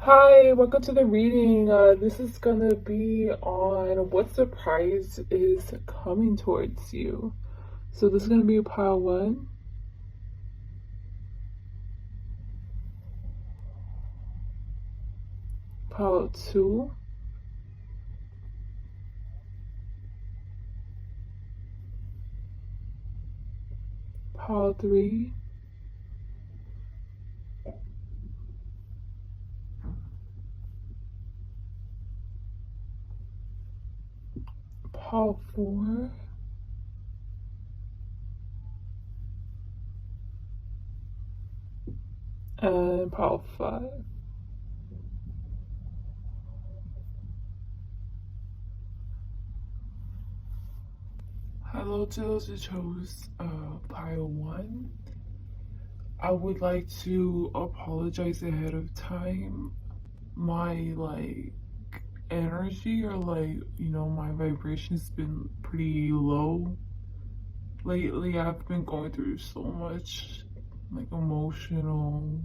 Hi, welcome to the reading. This is gonna be on what surprise is coming towards you. So this is gonna be pile one, pile two, pile three, pile four, and pile five. Hello to those who chose pile one. I would like to apologize ahead of time. My energy or my vibration has been pretty low lately. I've been going through so much emotional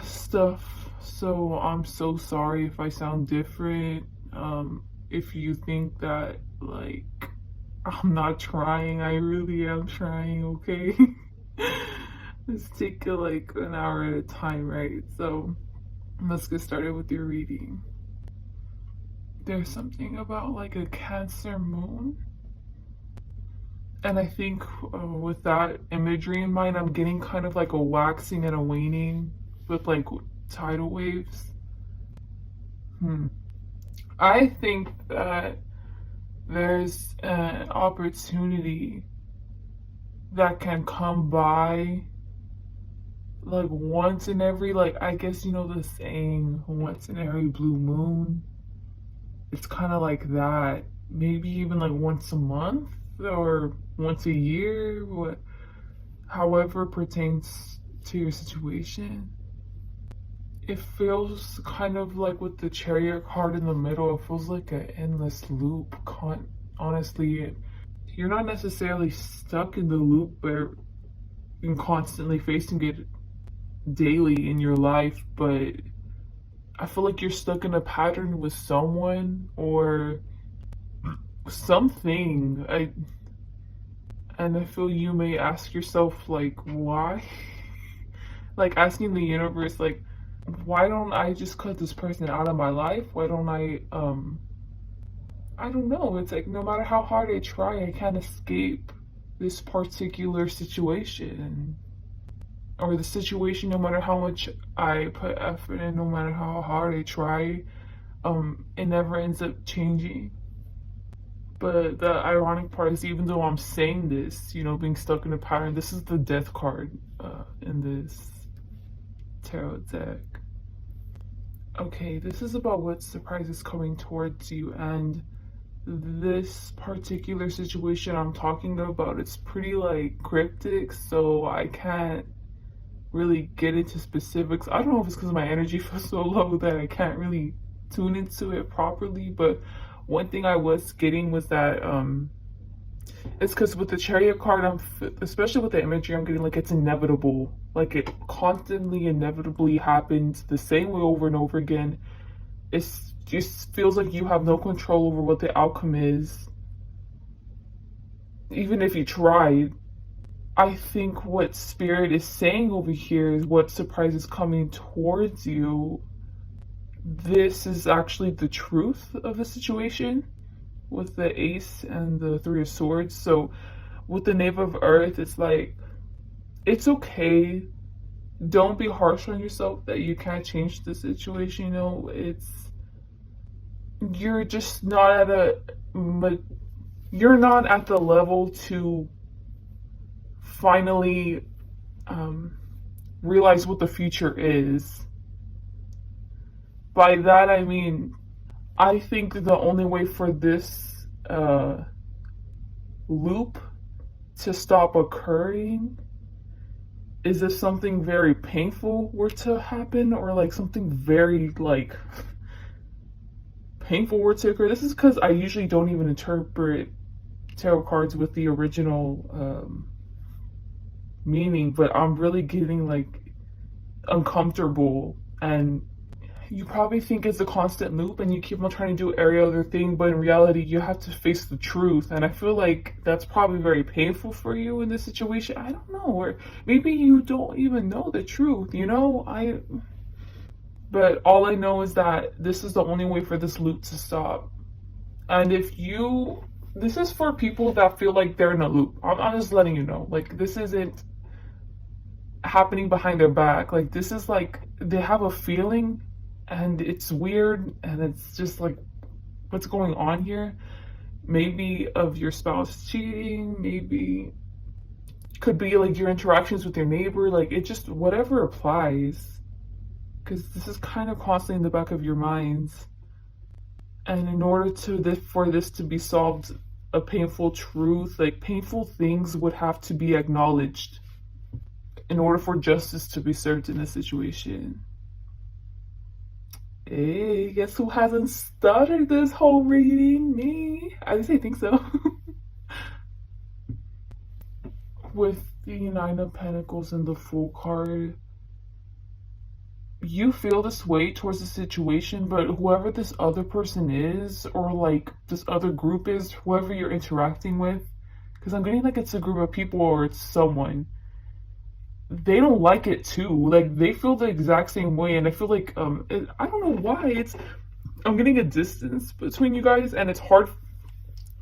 stuff, so I'm so sorry if I sound different. If you think that I'm not trying, I really am trying. Okay. Let's take it an hour at a time, right? So let's get started with your reading. There's something about a Cancer moon, and I think with that imagery in mind, I'm getting kind of like a waxing and a waning with tidal waves. I think that there's an opportunity that can come by once in every, I guess the saying, once in every blue moon. It's kind of like that. Maybe even once a month or once a year, however pertains to your situation. It feels kind of like with the Chariot card in the middle, it feels like an endless loop. Honestly, you're not necessarily stuck in the loop, but you're constantly facing it daily in your life, but I feel like you're stuck in a pattern with someone or something. And I feel you may ask yourself why? Asking the universe why don't I just cut this person out of my life? Why don't I don't know. It's no matter how hard I try, I can't escape this particular situation. Or the situation, no matter how much I put effort in, no matter how hard I try, it never ends up changing. But the ironic part is, even though I'm saying this, being stuck in a pattern, this is the death card in this tarot deck. Okay, this is about what surprise is coming towards you, and this particular situation I'm talking about, it's pretty cryptic, so I can't really get into specifics. I don't know if it's because my energy feels so low that I can't really tune into it properly, but one thing I was getting was that it's because with the Chariot card, especially with the imagery I'm getting, it's inevitable. It constantly inevitably happens the same way over and over again. It just feels like you have no control over what the outcome is, even if you tried. I think what Spirit is saying over here is what surprise is coming towards you. This is actually the truth of the situation with the Ace and the Three of Swords. So with the Knave of Earth, it's it's okay. Don't be harsh on yourself that you can't change the situation. You're just not you're not at the level to finally realize what the future is. By that I mean, I think the only way for this loop to stop occurring is if something very painful were to happen, or something very painful were to occur. This is because I usually don't even interpret tarot cards with the original meaning, but I'm really getting uncomfortable And you probably think it's a constant loop and you keep on trying to do every other thing, but in reality, you have to face the truth. And I feel like that's probably very painful for you in this situation. I don't know, or maybe you don't even know the truth, you know? But all I know is that this is the only way for this loop to stop. And this is for people that feel like they're in a loop. I'm just letting you know, like, this isn't happening behind their back. Like, this is like, they have a feeling and it's weird and it's just like, what's going on here? Maybe of your spouse cheating, maybe could be like your interactions with your neighbor, like it just, whatever applies, because this is kind of constantly in the back of your minds. And in order for this to be solved, a painful truth, like painful things would have to be acknowledged in order for justice to be served in this situation. Hey, guess who hasn't started this whole reading? Me. At least I think so. With the Nine of Pentacles and the Fool card, you feel this way towards the situation, but whoever this other person is, or like this other group is, whoever you're interacting with, because I'm getting like it's a group of people or it's someone, they don't like it too. Like they feel the exact same way, and I feel like I don't know why I'm getting a distance between you guys, and it's hard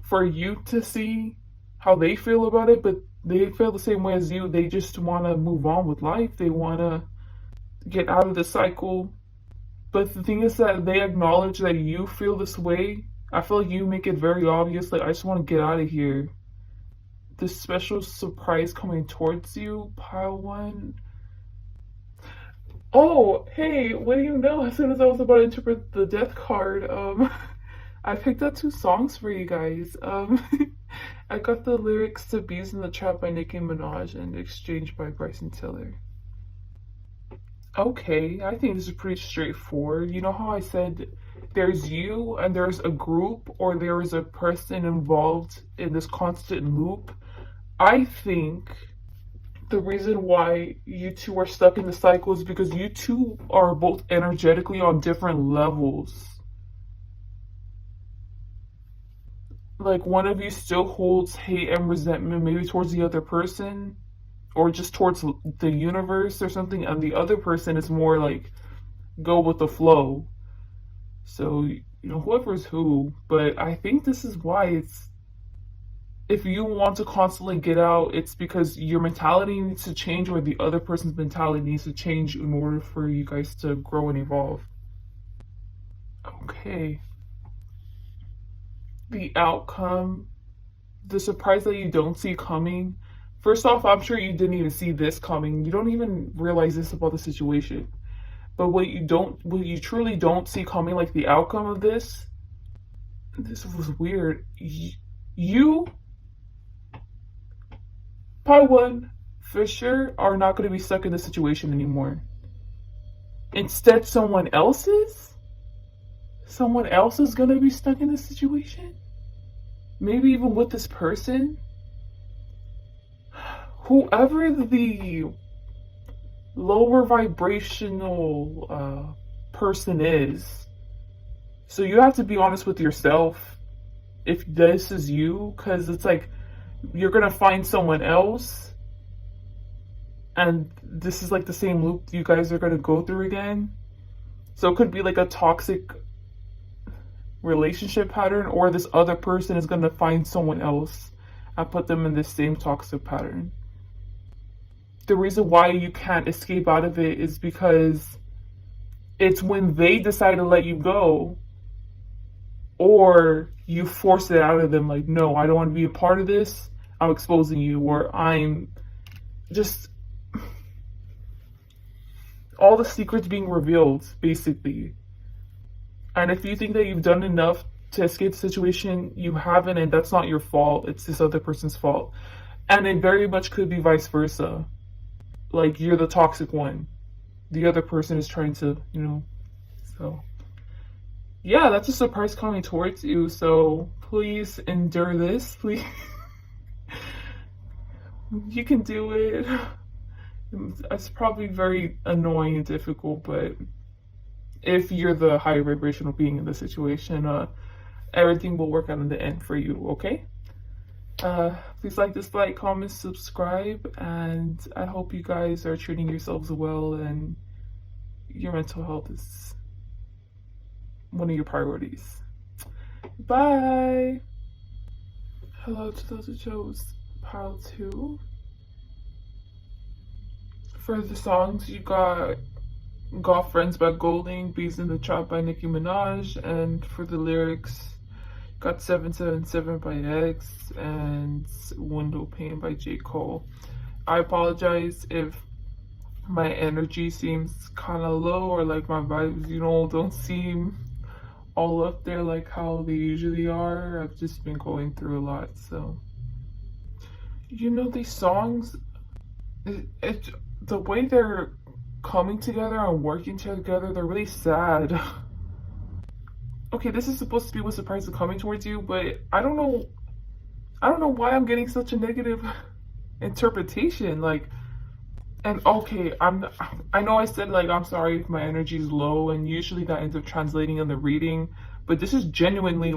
for you to see how they feel about it, but they feel the same way as you. They just want to move on with life. They want to get out of the cycle. But the thing is that they acknowledge that you feel this way. I feel like you make it very obvious, like, I just want to get out of here. This special surprise coming towards you, pile one. Oh, hey, what do you know? As soon as I was about to interpret the death card, I picked up 2 songs for you guys. I got the lyrics to Bees in the Trap by Nicki Minaj and Exchange by Bryson Tiller. Okay, I think this is pretty straightforward. You know how I said there's you and there's a group or there is a person involved in this constant loop? I think the reason why you two are stuck in the cycle is because you two are both energetically on different levels. Like one of you still holds hate and resentment maybe towards the other person or just towards the universe or something, and the other person is more like go with the flow. So, you know, whoever's who, but I think this is why if you want to constantly get out, it's because your mentality needs to change or the other person's mentality needs to change in order for you guys to grow and evolve. Okay. The outcome, the surprise that you don't see coming. First off, I'm sure you didn't even see this coming. You don't even realize this about the situation. But what you truly don't see coming, like the outcome of this was weird. You, part one, for sure, are not going to be stuck in this situation anymore. Instead, someone else is going to be stuck in this situation. Maybe even with this person. Whoever the lower vibrational person is. So you have to be honest with yourself if this is you, because it's like you're going to find someone else and this is like the same loop you guys are going to go through again. So it could be like a toxic relationship pattern, or this other person is going to find someone else and put them in this same toxic pattern. The reason why you can't escape out of it is because it's when they decide to let you go, or you force it out of them, like, no, I don't want to be a part of this, I'm exposing you, or I'm just all the secrets being revealed, basically. And if you think that you've done enough to escape the situation, you haven't, and that's not your fault, it's this other person's fault. And it very much could be vice versa. Like, you're the toxic one. The other person is trying to, you know, so. Yeah, that's a surprise coming towards you, so please endure this, please. You can do it. It's probably very annoying and difficult, but if you're the higher vibrational being in the situation, everything will work out in the end for you, okay? Please like, dislike, comment, subscribe, and I hope you guys are treating yourselves well and your mental health is one of your priorities. Bye! Hello to those who chose pile 2. For the songs, you got Friends by Golding, Bees in the Trap by Nicki Minaj, and for the lyrics, got 777 by X and Window Pane by J. Cole. I apologize if my energy seems kind of low or like my vibes, don't seem all up there like how they usually are. I've just been going through a lot, so. These songs, the way they're coming together and working together, they're really sad. Okay, this is supposed to be what surprise is coming towards you, but I don't know why I'm getting such a negative interpretation. And okay, I know I said I'm sorry if my energy is low, and usually that ends up translating in the reading, but this is genuinely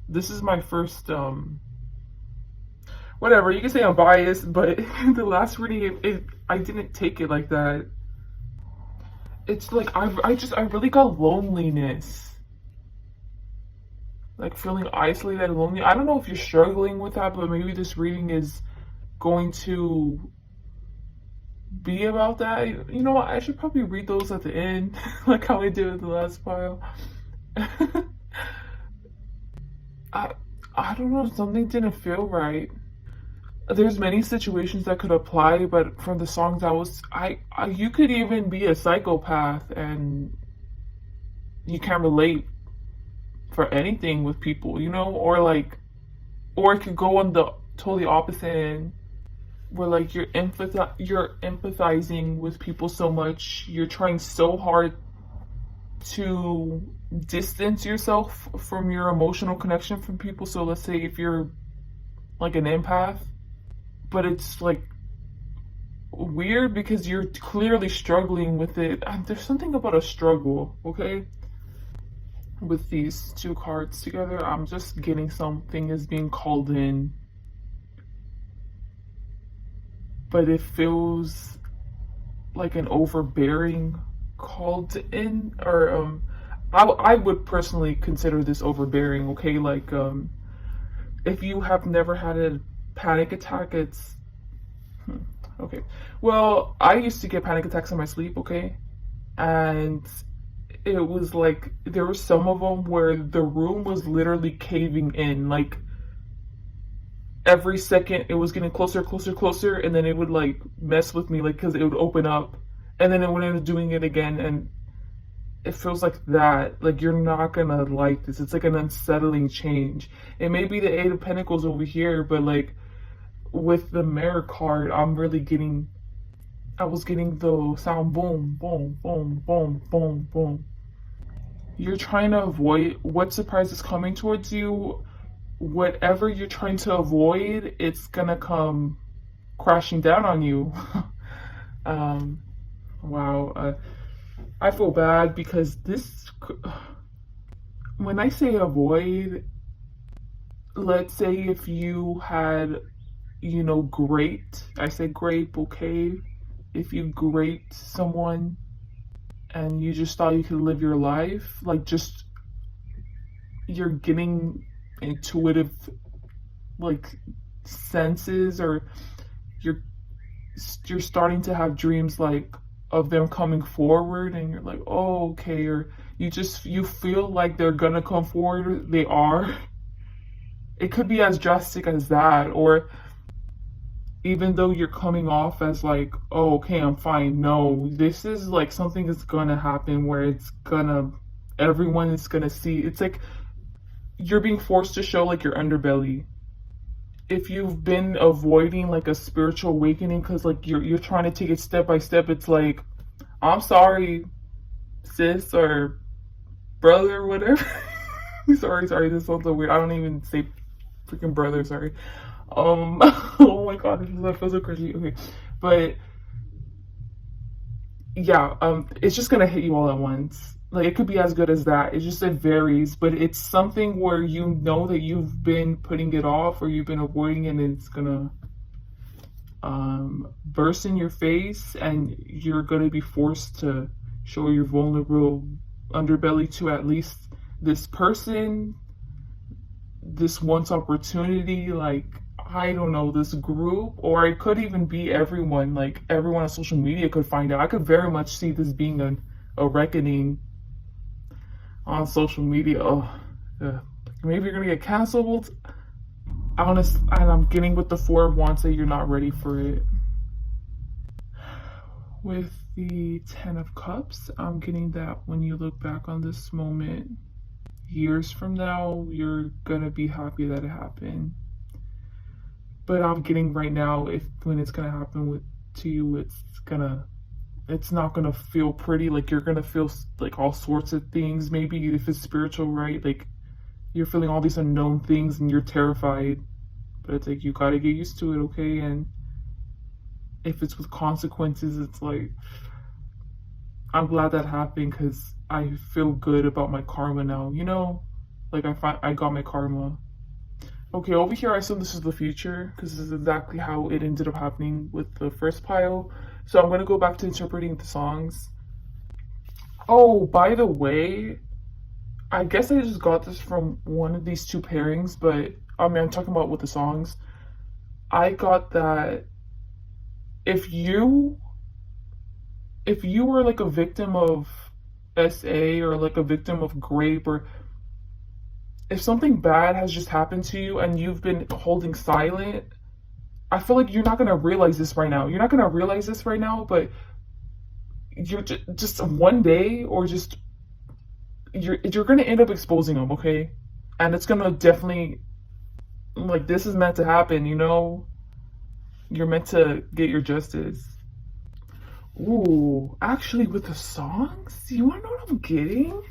this is my first whatever, you can say I'm biased, but the last reading, I didn't take it like that. It's I really got loneliness. Feeling isolated and lonely. I don't know if you're struggling with that, but maybe this reading is going to be about that. You know what? I should probably read those at the end, like how I did with the last pile. I don't know. Something didn't feel right. There's many situations that could apply, but from the songs you could even be a psychopath and you can't relate for anything with people, or it could go on the totally opposite end, where you're empathizing with people so much, you're trying so hard to distance yourself from your emotional connection from people. So let's say if you're an empath, but it's weird because you're clearly struggling with it. There's something about a struggle, okay? With these 2 cards together, I'm just getting something is being called in, but it feels like an overbearing called in, or I would personally consider this overbearing, okay? If you have never had a panic attack, it's okay. Well, I used to get panic attacks in my sleep, okay? And it was there were some of them where the room was literally caving in. Every second it was getting closer, and then it would mess with me, because it would open up, and then it would end up doing it again, and it feels like that. You're not gonna like this. It's an unsettling change. It may be the 8 of Pentacles over here, but with the Mirror card, I was getting the sound boom, boom, boom, boom, boom, boom. You're trying to avoid what surprise is coming towards you. Whatever you're trying to avoid, it's gonna come crashing down on you. Wow. I feel bad because when I say avoid, let's say if you had, I say grape, okay? If you grate someone and you just thought you could live your life, you're getting intuitive, senses, or you're starting to have dreams, of them coming forward, and you're oh, okay, or you feel like they're gonna come forward, they are. It could be as drastic as that, or even though you're coming off as oh, okay, I'm fine. No, this is something that's gonna happen where everyone is gonna see. It's you're being forced to show your underbelly. If you've been avoiding a spiritual awakening because you're trying to take it step by step, it's I'm sorry, sis or brother or whatever. sorry, this sounds so weird. I don't even say freaking brother, sorry. Oh my god, that feels so crazy. Okay, but yeah, it's just gonna hit you all at once. Like it could be as good as that. It's just it varies, but it's something where you know that you've been putting it off or you've been avoiding it, and it's gonna burst in your face, and you're gonna be forced to show your vulnerable underbelly to at least this person, this once opportunity, like I don't know, this group, or it could even be everyone, like everyone on social media could find out. I could very much see this being a reckoning on social media. Oh, maybe you're gonna get canceled. Honest, and I'm getting with the Four of Wands that you're not ready for it. With the Ten of Cups, I'm getting that when you look back on this moment years from now, you're gonna be happy that it happened. But I'm getting right now, if when it's gonna happen to you, it's not gonna feel pretty. Like you're gonna feel like all sorts of things. Maybe if it's spiritual, right? Like you're feeling all these unknown things and you're terrified. But it's like you gotta get used to it, okay? And if it's with consequences, it's like I'm glad that happened because I feel good about my karma now. You know, like I got my karma. Okay, over here I assume this is the future because this is exactly how it ended up happening with the first pile. So I'm gonna go back to interpreting the songs. Oh, by the way, I guess I just got this from one of these two pairings, but I mean I'm talking about with the songs. I got that if you were like a victim of SA or like a victim of grape, or if something bad has just happened to you and you've been holding silent, I feel like you're not gonna realize this right now. You're not gonna realize this right now, but you're just one day, or just you're gonna end up exposing them, okay? And it's gonna definitely, like, this is meant to happen, you know? You're meant to get your justice. Ooh, actually, with the songs, you wanna know what I'm getting?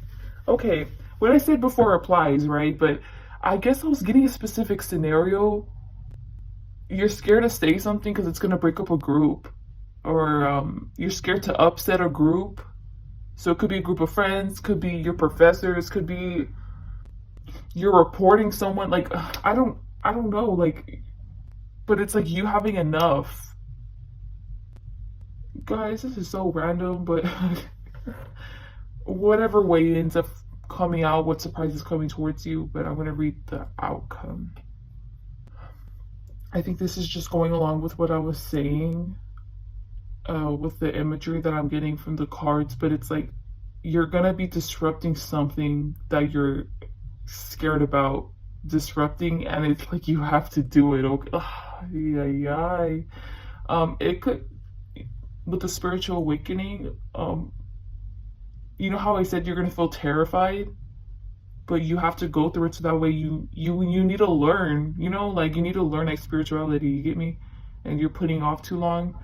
Okay, what I said before applies, right? But I guess I was getting a specific scenario. You're scared to say something because it's gonna break up a group, or you're scared to upset a group. So it could be a group of friends, could be your professors, could be you're reporting someone. Like I don't know, like, but it's like you having enough. Guys, this is so random, but whatever way it ends up coming out, what surprise is coming towards you, but I'm gonna read the outcome. I think this is just going along with what I was saying, with the imagery that I'm getting from the cards, but it's like you're gonna be disrupting something that you're scared about disrupting, and it's like you have to do it. Okay, it could, with the spiritual awakening, you know how I said you're gonna feel terrified, but you have to go through it so that way you need to learn, you know, like you need to learn like spirituality, you get me? And you're putting off too long.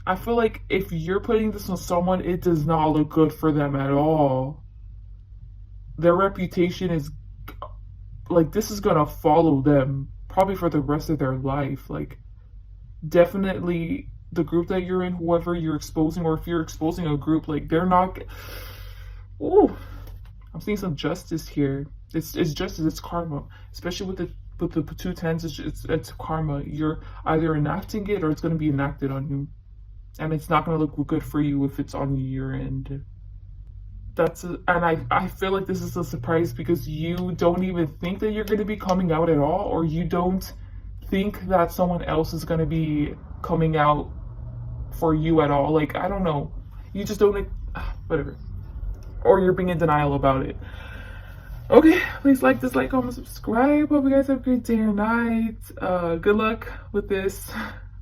I feel like if you're putting this on someone, it does not look good for them at all. Their reputation is like, this is gonna follow them probably for the rest of their life. Like definitely the group that you're in, whoever you're exposing, or if you're exposing a group, like they're not. Ooh, I'm seeing some justice here. It's justice. It's karma, especially with the two tens. It's karma. You're either enacting it or it's gonna be enacted on you, and it's not gonna look good for you if it's on your end. And I feel like this is a surprise because you don't even think that you're gonna be coming out at all, or you don't think that someone else is gonna be coming out for you at all. Like I don't know. You just don't. Whatever. Or you're being in denial about it. Okay, please like, dislike, comment, subscribe. Hope you guys have a great day or night. Good luck with this.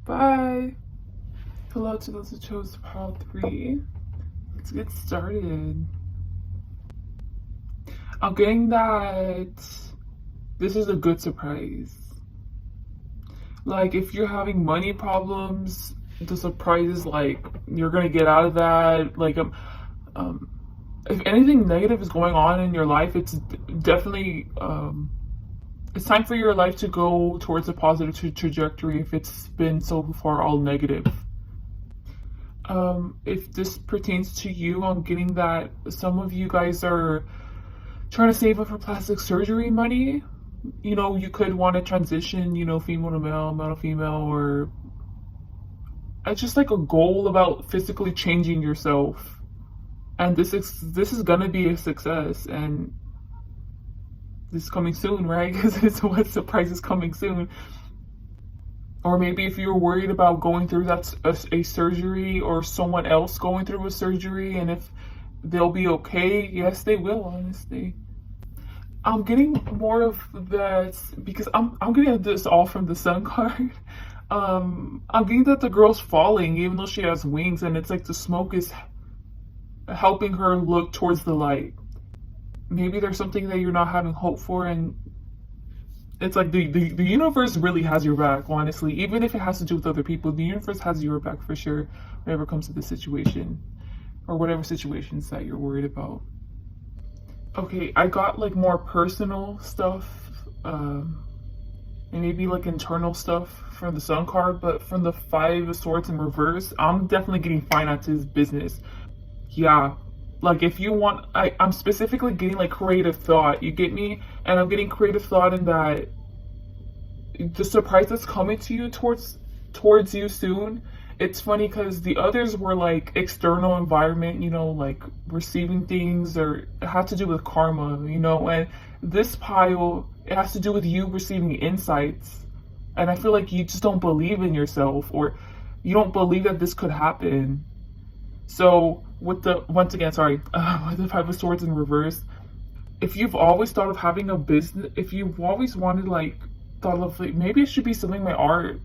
Bye. Hello to those who chose pile 3. Let's get started. I'm getting that this is a good surprise. Like if you're having money problems, the surprise is like you're gonna get out of that. Like if anything negative is going on in your life, it's definitely it's time for your life to go towards a positive trajectory if it's been so far all negative. If this pertains to you, I'm getting that some of you guys are trying to save up for plastic surgery money. You know, you could want to transition, you know, female to male, male to female, or it's just like a goal about physically changing yourself. And this is gonna be a success, and this is coming soon, right? Because it's what surprise is coming soon. Or maybe if you're worried about going through a surgery, or someone else going through a surgery, and if they'll be okay, yes, they will, honestly. I'm getting more of that because I'm getting this all from the sun card. I'm getting that the girl's falling even though she has wings, and it's like the smoke is helping her look towards the light. Maybe there's something that you're not having hope for, and it's like the universe really has your back, honestly. Even if it has to do with other people, the universe has your back for sure whenever it comes to this situation, or whatever situations that you're worried about. Okay, I got like more personal stuff, and maybe like internal stuff from the sun card, but from the Five of Swords in reverse, I'm definitely getting finances, business. Yeah, like if you want, I'm specifically getting like creative thought, you get me? And I'm getting creative thought in that the surprise that's coming to you towards you soon. It's funny because the others were like external environment, you know, like receiving things, or it had to do with karma, you know, and this pile, it has to do with you receiving insights. And I feel like you just don't believe in yourself, or you don't believe that this could happen. So with the, once again, sorry, with the Five of Swords in reverse, if you've always thought of having a business, if you've always wanted, like, thought of like, maybe it should be something my art,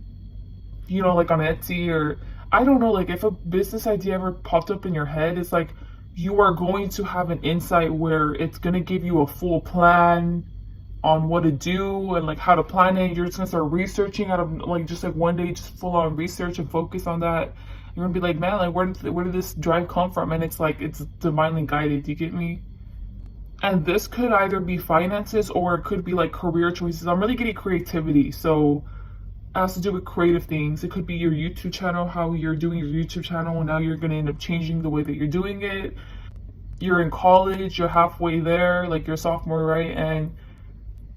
you know, like on Etsy, or I don't know, like if a business idea ever popped up in your head, it's like you are going to have an insight where it's going to give you a full plan on what to do and like how to plan it. You're just going to start researching out of like just like one day, just full on research and focus on that. You're going to be like, man, like where did this drive come from? And it's like, it's divinely guided. Do you get me? And this could either be finances, or it could be like career choices. I'm really getting creativity. So it has to do with creative things. It could be your YouTube channel, how you're doing your YouTube channel, and now you're going to end up changing the way that you're doing it. You're in college, you're halfway there, like you're a sophomore, right? And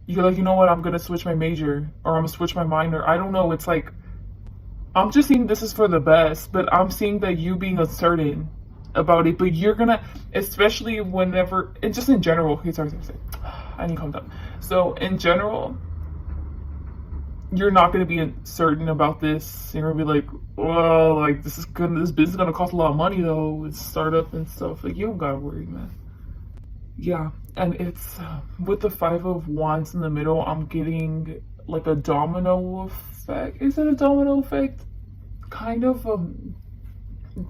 you're like, you know what, I'm going to switch my major, or I'm going to switch my minor. I don't know. It's like, I'm just seeing this is for the best, but I'm seeing that you being uncertain about it, but you're gonna, especially whenever, and just in general, okay, sorry, I need to calm down. So in general, you're not gonna be certain about this. You're gonna be like, well, like this business is gonna cost a lot of money though, it's startup and stuff. Like you don't gotta worry, man. Yeah, and it's with the Five of Wands in the middle, I'm getting like a domino effect. Is it a domino effect? Kind of.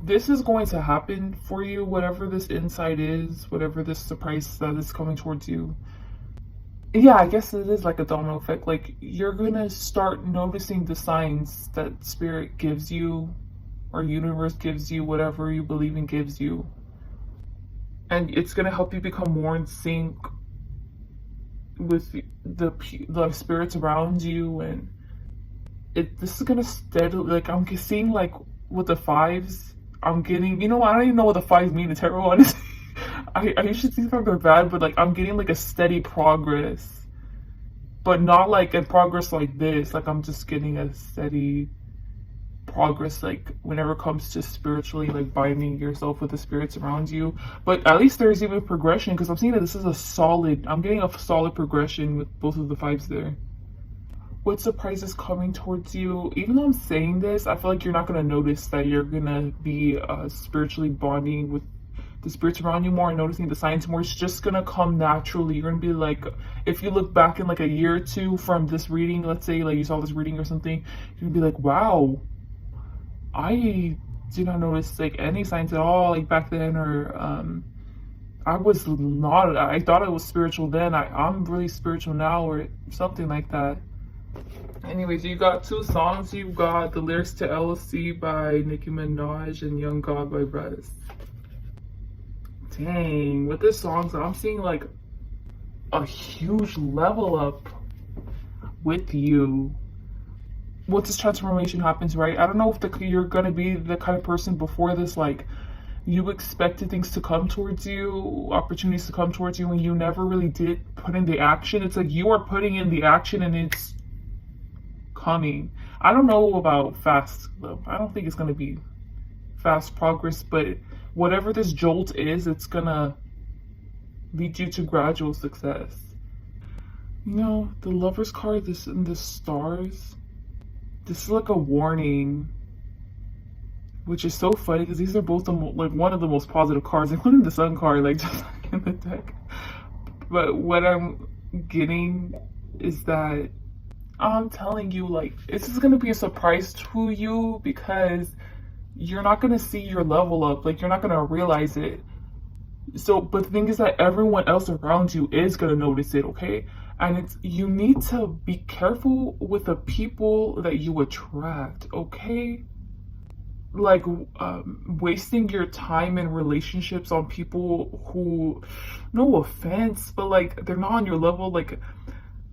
This is going to happen for you, whatever this insight is, whatever this surprise that is coming towards you. Yeah, I guess it is like a domino effect. Like you're gonna start noticing the signs that spirit gives you, or universe gives you, whatever you believe in gives you. And it's gonna help you become more in sync with the spirits around you, and this is gonna steadily, like I'm seeing like with the fives, I'm getting, you know, I don't even know what the fives mean in tarot, honestly. I usually think they're bad, but like I'm getting like a steady progress, but not like a progress like this. Like I'm just getting a steady progress, like whenever it comes to spiritually like binding yourself with the spirits around you. But at least there's even progression, because I'm seeing that this is I'm getting a solid progression with both of the fives there. What surprise is coming towards you? Even though I'm saying this, I feel like you're not going to notice that you're going to be spiritually bonding with the spirits around you more and noticing the signs more. It's just going to come naturally. You're going to be like, if you look back in like a year or two from this reading, let's say like you saw this reading or something, you're going to be like, wow, I did not notice like any signs at all like back then, or I thought I was spiritual then, I'm really spiritual now, or something like that. Anyways, you got two songs. You got the lyrics to LLC by Nicki Minaj and Young God by Brez. Dang, with this songs, I'm seeing like a huge level up with you. once this transformation happens, right? I don't know if you're gonna be the kind of person before this, like you expected things to come towards you, opportunities to come towards you, and you never really did put in the action. It's like you are putting in the action and it's coming. I don't know about fast though. I don't think it's gonna be fast progress, but whatever this jolt is, it's gonna lead you to gradual success. You know, the Lover's card, this and the stars, this is like a warning, which is so funny because these are both like one of the most positive cards, including the Sun card, like just like in the deck. But what I'm getting is that I'm telling you, like, this is gonna be a surprise to you because you're not gonna see your level up, like you're not gonna realize it. So, but the thing is that everyone else around you is gonna notice it, okay? And it's, you need to be careful with the people that you attract, okay? Like wasting your time in relationships on people who, no offense, but like they're not on your level. Like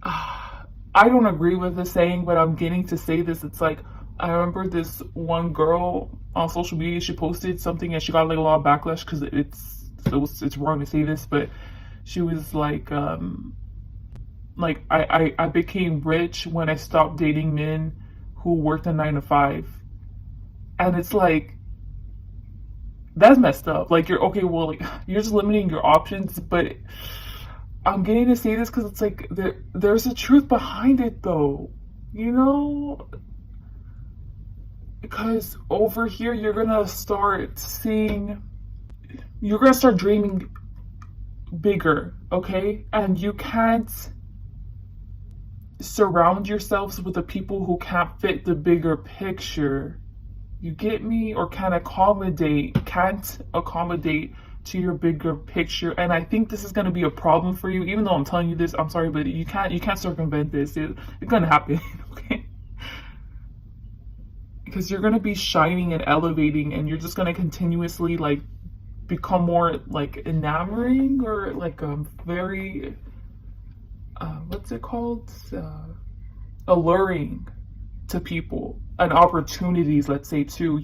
I don't agree with the saying, but I'm getting to say this. It's like, I remember this one girl on social media, she posted something and she got like a lot of backlash because it's wrong to say this, but she was like I became rich when I stopped dating men who worked a 9 to 5. And it's like, that's messed up. Like, you're okay, well, like, you're just limiting your options, but I'm getting to say this because it's like, there's a truth behind it, though. You know? Because over here, you're gonna start dreaming bigger, okay? And you can't surround yourselves with the people who can't fit the bigger picture. You get me? Or can't accommodate to your bigger picture. And I think this is going to be a problem for you. Even though I'm telling you this, I'm sorry, but you can't circumvent this. It's going to happen, okay? Because you're going to be shining and elevating, and you're just going to continuously like become more like enamoring, or like very what's it called, alluring to people and opportunities, let's say, too.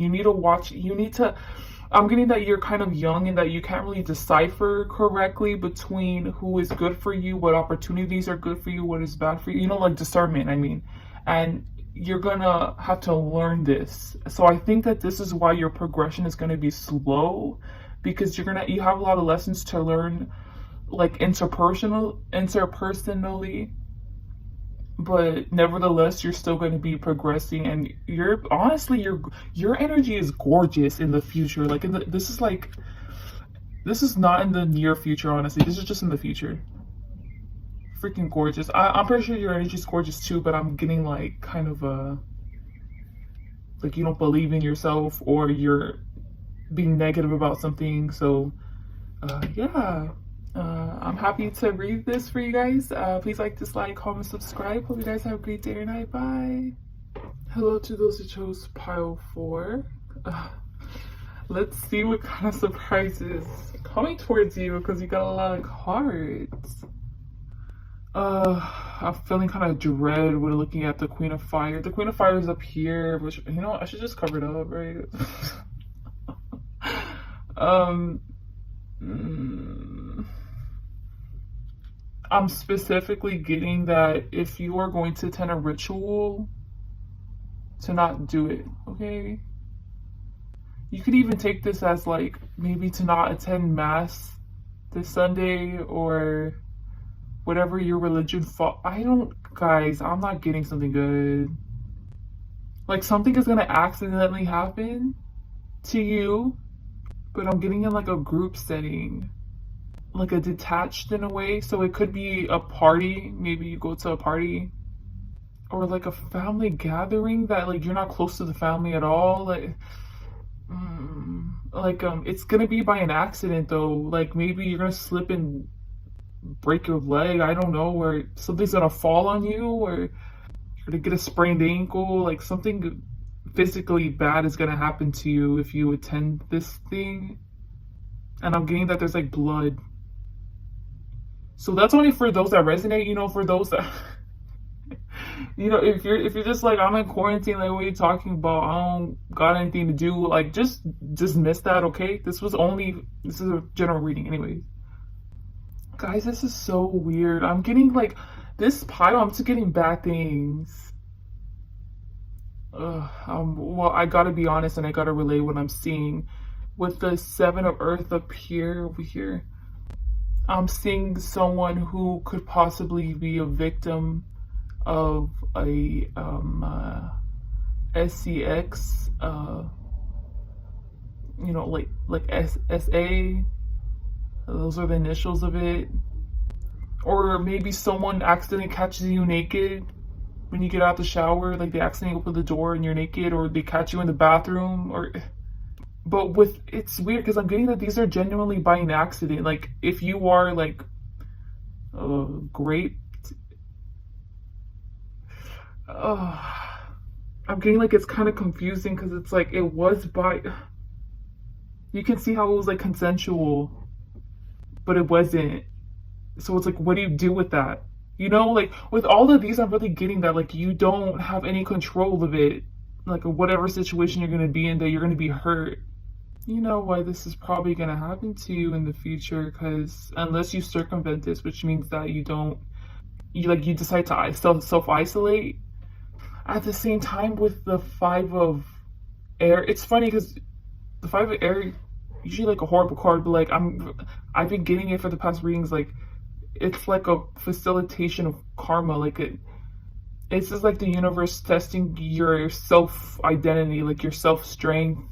I'm getting that you're kind of young and that you can't really decipher correctly between who is good for you, what opportunities are good for you, what is bad for you, like discernment, I mean. And you're gonna have to learn this. So I think that this is why your progression is gonna be slow, because you have a lot of lessons to learn, like interpersonally, but nevertheless you're still going to be progressing. And your energy is gorgeous in the future. Like this is not in the near future, honestly. This is just in the future. Freaking gorgeous. I'm pretty sure your energy is gorgeous too, but I'm getting like kind of like you don't believe in yourself, or you're being negative about something. So yeah, I'm happy to read this for you guys. Please like, dislike, comment, subscribe. Hope you guys have a great day or night. Bye. Hello to those who chose pile 4. Let's see what kind of surprises coming towards you, because you got a lot of cards. I'm feeling kind of dread when looking at the Queen of Fire. The Queen of Fire is up here, which, I should just cover it up, right? I'm specifically getting that if you are going to attend a ritual, to not do it, okay? You could even take this as like maybe to not attend mass this Sunday, or whatever your religion guys, I'm not getting something good. Like something is gonna accidentally happen to you, but I'm getting in like a group setting, like a detached in a way. So it could be a party, maybe you go to a party, or like a family gathering that like you're not close to the family at all. It's gonna be by an accident though. Like maybe you're gonna slip and break your leg, I don't know, or something's gonna fall on you, or you're gonna get a sprained ankle. Like something physically bad is gonna happen to you if you attend this thing. And I'm getting that there's like blood. So that's only for those that resonate, for those that You know, if you're just like, I'm in quarantine, like, what are you talking about? I don't got anything to do. Like, just dismiss that, okay? This is a general reading, anyway. Guys, this is so weird. I'm getting like this pile. I'm just getting bad things. Well, I gotta be honest, and I gotta relay what I'm seeing with the Seven of Earth up here, over here. I'm seeing someone who could possibly be a victim of a SCX, like SA. Those are the initials of it. Or maybe someone accidentally catches you naked when you get out the shower, like they accidentally open the door and you're naked, or they catch you in the bathroom, or. But it's weird because I'm getting that these are genuinely by an accident. Like if you are like great, I'm getting like it's kind of confusing because it's like it was by. You can see how it was like consensual, but it wasn't. So it's like, what do you do with that? You know, like with all of these, I'm really getting that like you don't have any control of it. Like whatever situation you're gonna be in, that you're gonna be hurt. You know why this is probably gonna happen to you in the future, because unless you circumvent this, which means that you decide to self isolate. At the same time, with the Five of Air, it's funny because the Five of Air usually like a horrible card, but like I've been getting it for the past readings. Like it's like a facilitation of karma. Like it's just like the universe testing your self identity, like your self strength,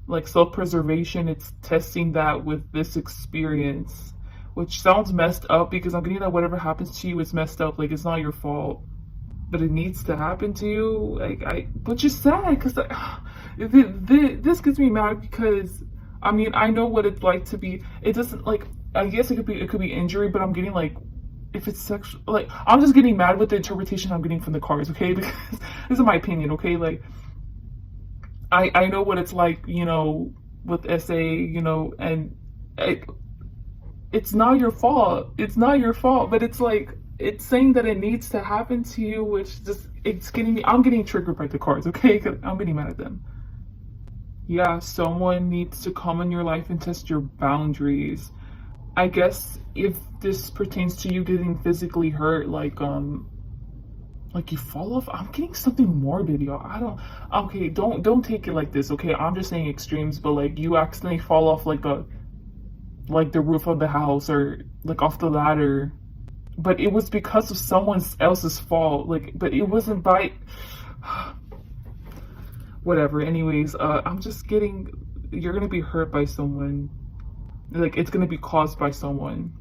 like self preservation. It's testing that with this experience, which sounds messed up because I'm getting that whatever happens to you is messed up. Like it's not your fault, but it needs to happen to you. Which is sad because this gets me mad because I mean I know what it's like to be. It doesn't like. I guess it could be injury, but I'm getting like if it's sexual. Like I'm just getting mad with the interpretation I'm getting from the cards. Okay, because this is my opinion. Okay, like I know what it's like. You know, with SA. You know, and it's not your fault. It's not your fault, but it's like. It's saying that it needs to happen to you, which just it's getting me. I'm getting triggered by the cards, okay? 'Cause I'm getting mad at them. Yeah, someone needs to come in your life and test your boundaries. I guess if this pertains to you getting physically hurt, like you fall off. I'm getting something morbid, y'all. I don't. Okay, don't take it like this, okay? I'm just saying extremes, but like you accidentally fall off like the roof of the house or like off the ladder. But it was because of someone else's fault. Like, but it wasn't by. Whatever. Anyways, I'm just getting. You're gonna be hurt by someone. Like, it's gonna be caused by someone.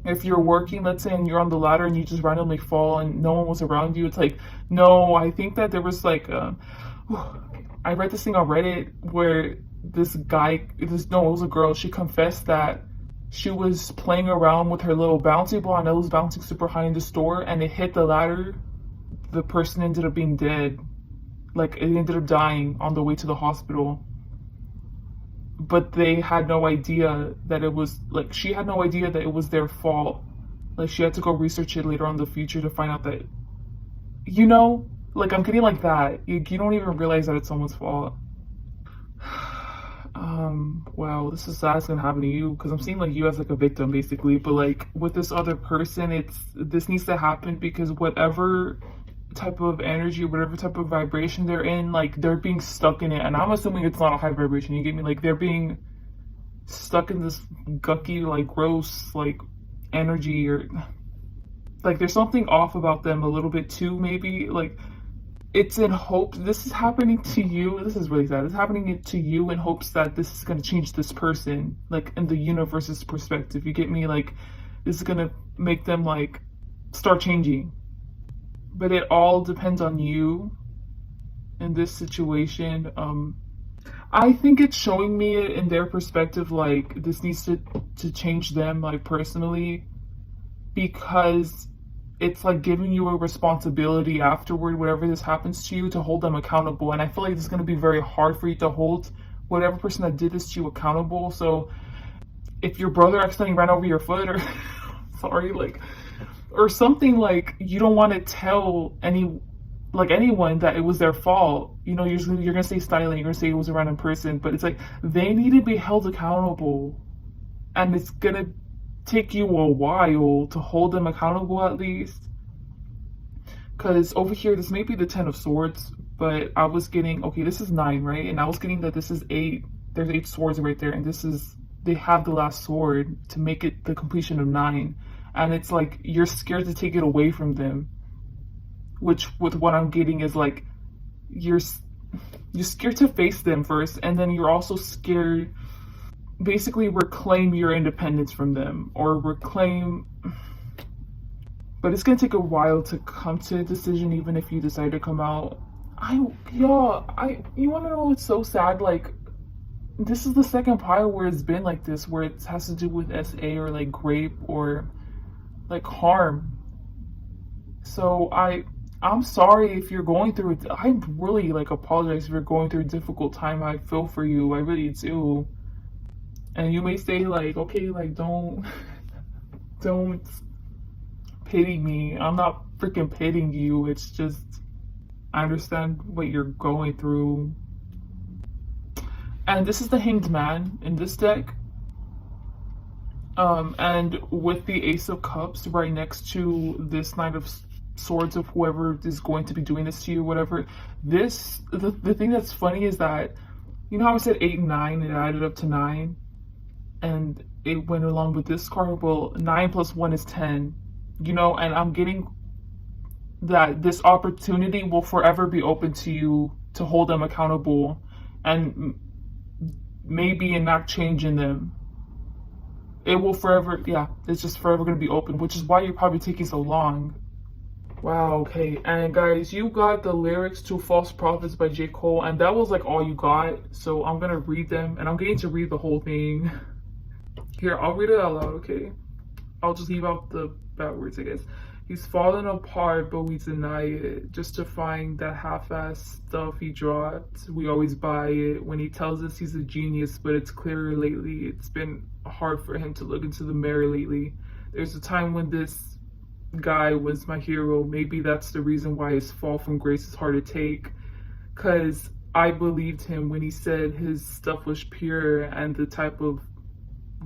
If you're working, let's say, and you're on the ladder and you just randomly fall and no one was around you, it's like, no. I think that there was like, I read this thing on Reddit where this guy, it was a girl. She confessed that. She was playing around with her little bouncy ball and it was bouncing super high in the store and it hit the ladder. The person ended up being dead. Like it ended up dying on the way to the hospital. But they had no idea that it was like she had no idea that it was their fault. Like she had to go research it later on in the future to find out that like I'm getting like that. You don't even realize that it's someone's fault. Well, this is sad. It's gonna happen to you because I'm seeing like you as like a victim basically, but like with this other person, this needs to happen because whatever type of energy, whatever type of vibration they're in, like they're being stuck in it, and I'm assuming it's not a high vibration. You get me? Like they're being stuck in this gucky, like gross, like energy, or like there's something off about them a little bit too, maybe like. It's in hopes this is happening to you. This is really sad. It's happening to you in hopes that this is going to change this person, like in the universe's perspective. You get me? Like this is going to make them like start changing. But it all depends on you in this situation. I think it's showing me it in their perspective. Like this needs to change them, like personally, because it's like giving you a responsibility afterward, whatever this happens to you, to hold them accountable. And I feel like this is going to be very hard for you to hold whatever person that did this to you accountable. So if your brother accidentally ran over your foot or sorry, like or something, like you don't want to tell anyone that it was their fault. You know, you're gonna say styling, you're gonna say it was a random person, but it's like they need to be held accountable, and it's gonna take you a while to hold them accountable at least. Because over here, this may be the 10 of Swords, but I was getting, okay, this is 9, right? And I was getting that this is 8. There's 8 swords right there, and they have the last sword to make it the completion of 9. And it's like you're scared to take it away from them, which with what I'm getting is like you're scared to face them first, and then you're also scared basically reclaim your independence from them, or reclaim, but it's gonna take a while to come to a decision, even if you decide to come out. You wanna know what's so sad? Like, this is the second pile where it's been like this, where it has to do with SA or like grape or like harm. So I'm sorry if you're going through it. I really like apologize if you're going through a difficult time. I feel for you. I really do. And you may say like, okay, like don't pity me. I'm not freaking pitying you. It's just I understand what you're going through. And this is the Hanged Man in this deck. And with the Ace of Cups right next to this Knight of Swords of whoever is going to be doing this to you, whatever. The thing that's funny is that, you know how I said 8 and 9, it added up to 9, and it went along with this card. Well, 9 plus 1 is 10, you know, and I'm getting that this opportunity will forever be open to you to hold them accountable and maybe enact change in them. It will forever, yeah, it's just forever going to be open, which is why you're probably taking so long. Wow, okay. And guys, you got the lyrics to False Prophets by J. Cole, and that was like all you got. So I'm gonna read them, and I'm getting to read the whole thing. Here, I'll read it out loud, okay? I'll just leave out the bad words, I guess. He's fallen apart, but we deny it. Just to find that half-assed stuff he dropped, we always buy it. When he tells us he's a genius, but it's clearer lately. It's been hard for him to look into the mirror lately. There's a time when this guy was my hero. Maybe that's the reason why his fall from grace is hard to take, because I believed him when he said his stuff was pure, and the type of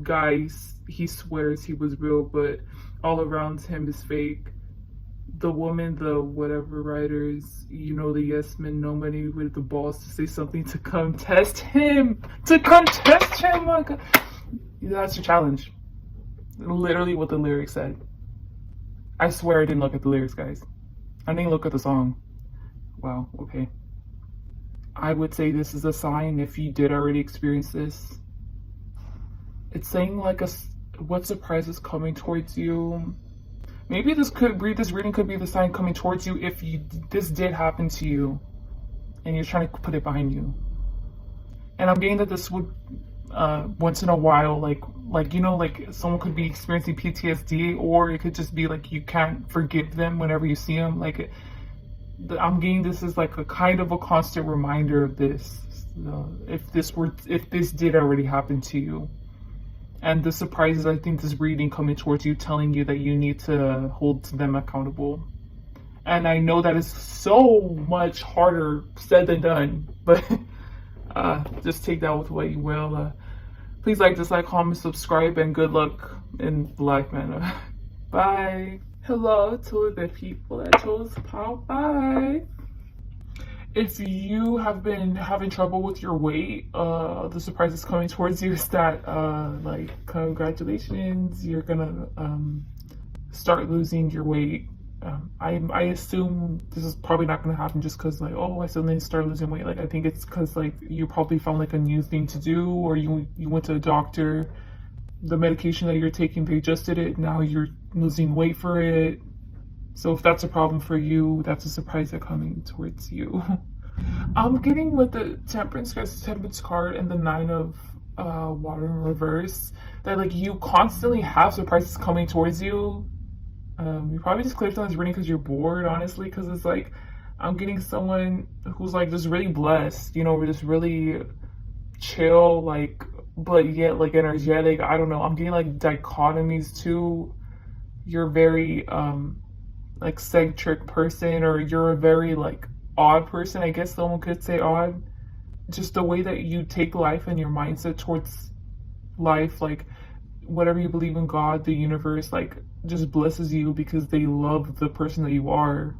guy he swears he was real, but all around him is fake. The woman, the whatever writers, you know, the yes men, nobody with the balls to say something to contest him. My God. That's your challenge. Literally what the lyrics said. I swear I didn't look at the lyrics, guys. I didn't look at the song. Wow, okay. I would say this is a sign if you did already experience this. It's saying like what surprise is coming towards you. Maybe this reading could be the sign coming towards you if this did happen to you and you're trying to put it behind you. And I'm getting that this would once in a while, like you know, like someone could be experiencing PTSD, or it could just be like you can't forgive them whenever you see them. Like I'm getting this is like a kind of a constant reminder of this. If this did already happen to you. And the surprise is, I think, this reading coming towards you, telling you that you need to hold them accountable. And I know that is so much harder said than done, but just take that with what you will. Please like, dislike, comment, subscribe, and good luck in life, man. Bye. Hello to the people that chose Popeye. If you have been having trouble with your weight, the surprise is coming towards you is that, like, congratulations, you're gonna start losing your weight. I assume this is probably not gonna happen just because, like, oh, I suddenly start losing weight. Like, I think it's because, like, you probably found like a new thing to do, or you went to a doctor. The medication that you're taking, they adjusted it. Now you're losing weight for it. So if that's a problem for you, that's a surprise that's coming towards you. I'm getting with the Temperance card and the 9 of water in reverse that like you constantly have surprises coming towards you. You probably just clicked on this reading because you're bored, honestly, because it's like I'm getting someone who's like just really blessed, you know, just really chill, like, but yet like energetic. I don't know. I'm getting like dichotomies too. you're very eccentric person, or you're a very like odd person. I guess someone could say odd. Just the way that you take life and your mindset towards life, like whatever you believe in, God, the universe, like just blesses you because they love the person that you are.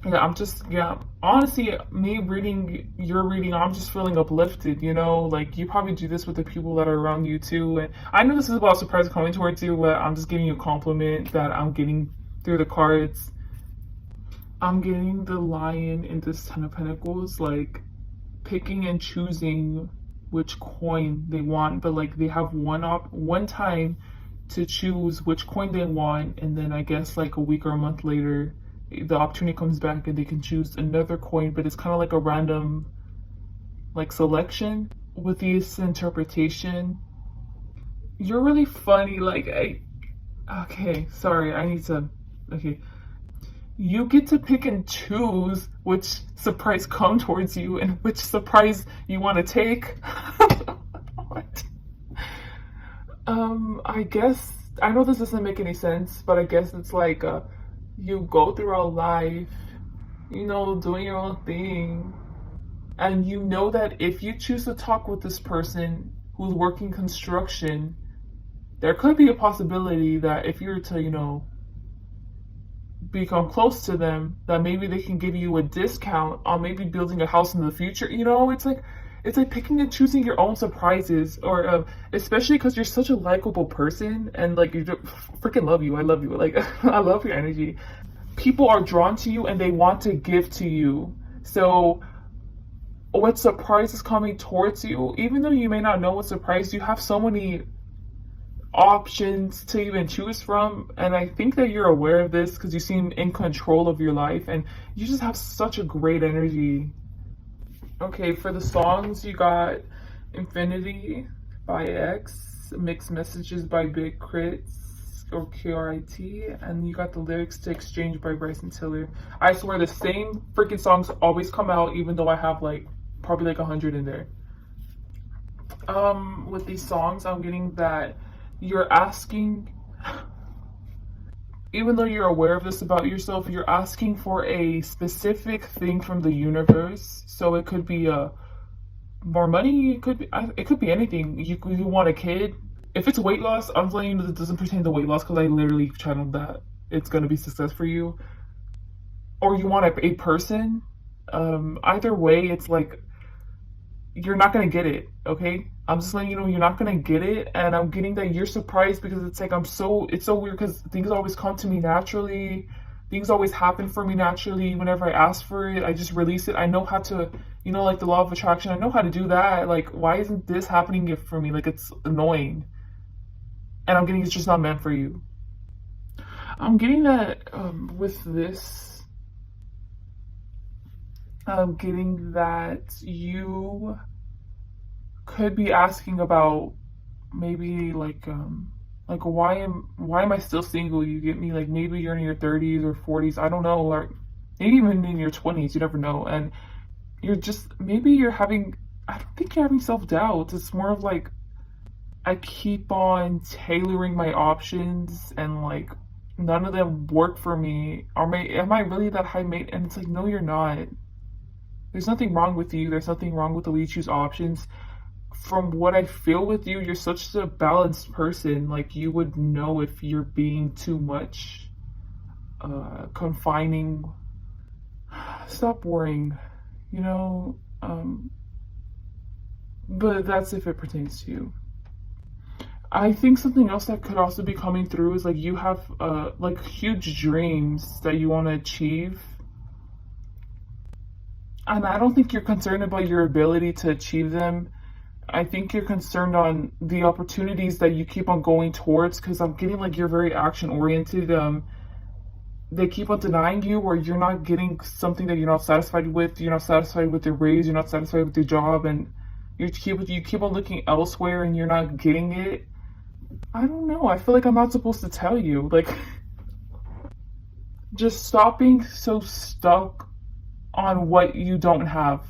Yeah, honestly, me reading your reading, I'm just feeling uplifted, you know? Like, you probably do this with the people that are around you too. And I know this is about surprise coming towards you, but I'm just giving you a compliment that I'm getting through the cards. I'm getting the Lion in this Ten of Pentacles, like, picking and choosing which coin they want, but like they have one time to choose which coin they want, and then I guess like a week or a month later the opportunity comes back and they can choose another coin, but it's kind of like a random like selection with this interpretation. You're really funny. Okay, sorry, I need to, okay. You get to pick and choose which surprise come towards you and which surprise you want to take. What? I guess, I know this doesn't make any sense, but I guess it's like, you go throughout life, you know, doing your own thing, and you know that if you choose to talk with this person who's working construction, there could be a possibility that if you were to, you know, become close to them, that maybe they can give you a discount on maybe building a house in the future. You know, it's like picking and choosing your own surprises, or especially because you're such a likable person, and like you freaking love you. I love you. Like I love your energy. People are drawn to you and they want to give to you. So what surprise is coming towards you, even though you may not know what surprise, you have so many options to even choose from, and I think that you're aware of this because you seem in control of your life and you just have such a great energy. Okay, for the songs, you got Infinity by X, Mixed Messages by Big Crits or KRIT, and you got the lyrics to Exchange by Bryson Tiller. I swear the same freaking songs always come out, even though I have like probably like 100 in there. With these songs, I'm getting that you're asking, even though you're aware of this about yourself, you're asking for a specific thing from the universe. So it could be more money, it could be anything. You want a kid. If it's weight loss, I'm telling you that it doesn't pertain to weight loss because I literally channeled that it's going to be success for you. Or you want a person. Either way, it's like you're not going to get it, okay? I'm just letting you know you're not going to get it, and I'm getting that you're surprised because it's like it's so weird because things always come to me naturally. Things always happen for me naturally. Whenever I ask for it, I just release it. I know how to, you know, like the law of attraction, I know how to do that. Like, why isn't this happening for me? Like, it's annoying. And I'm getting it's just not meant for you. I'm getting that with this, I'm getting that you could be asking about maybe like why am I still single? You get me? Like maybe you're in your 30s or 40s, I don't know, or maybe even in your 20s, you never know, and you're just, maybe you're having, I don't think you're having self-doubt. It's more of like, I keep on tailoring my options and like none of them work for me. Am I really that high maintenance? And it's like, no, you're not. There's nothing wrong with you. There's nothing wrong with the way you choose options. From what I feel with you, you're such a balanced person. Like, you would know if you're being too much confining. Stop worrying, you know. But that's if it pertains to you. I think something else that could also be coming through is like you have like huge dreams that you want to achieve. And I don't think you're concerned about your ability to achieve them. I think you're concerned on the opportunities that you keep on going towards, because I'm getting like you're very action oriented. They keep on denying you, or you're not getting something that you're not satisfied with. You're not satisfied with your raise. You're not satisfied with your job, and you keep on looking elsewhere, and you're not getting it. I don't know. I feel like I'm not supposed to tell you. Like, just stop being so stuck on what you don't have.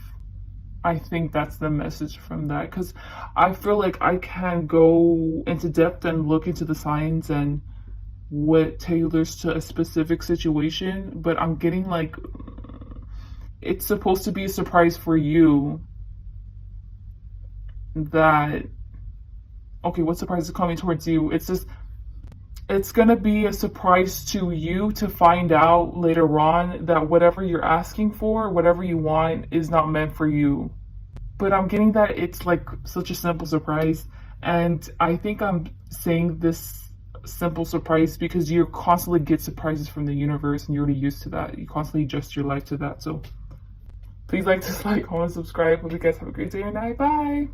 I think that's the message from that, because I feel like I can go into depth and look into the signs, and what tailors to a specific situation, but I'm getting like it's supposed to be a surprise for you that okay, what surprise is coming towards you? It's just it's gonna be a surprise to you to find out later on that whatever you're asking for, whatever you want, is not meant for you. But I'm getting that it's like such a simple surprise, and I think I'm saying this simple surprise because you constantly get surprises from the universe and you're already used to that. You constantly adjust your life to that. So please like, dislike, comment, subscribe. Hope you guys have a great day or night. Bye.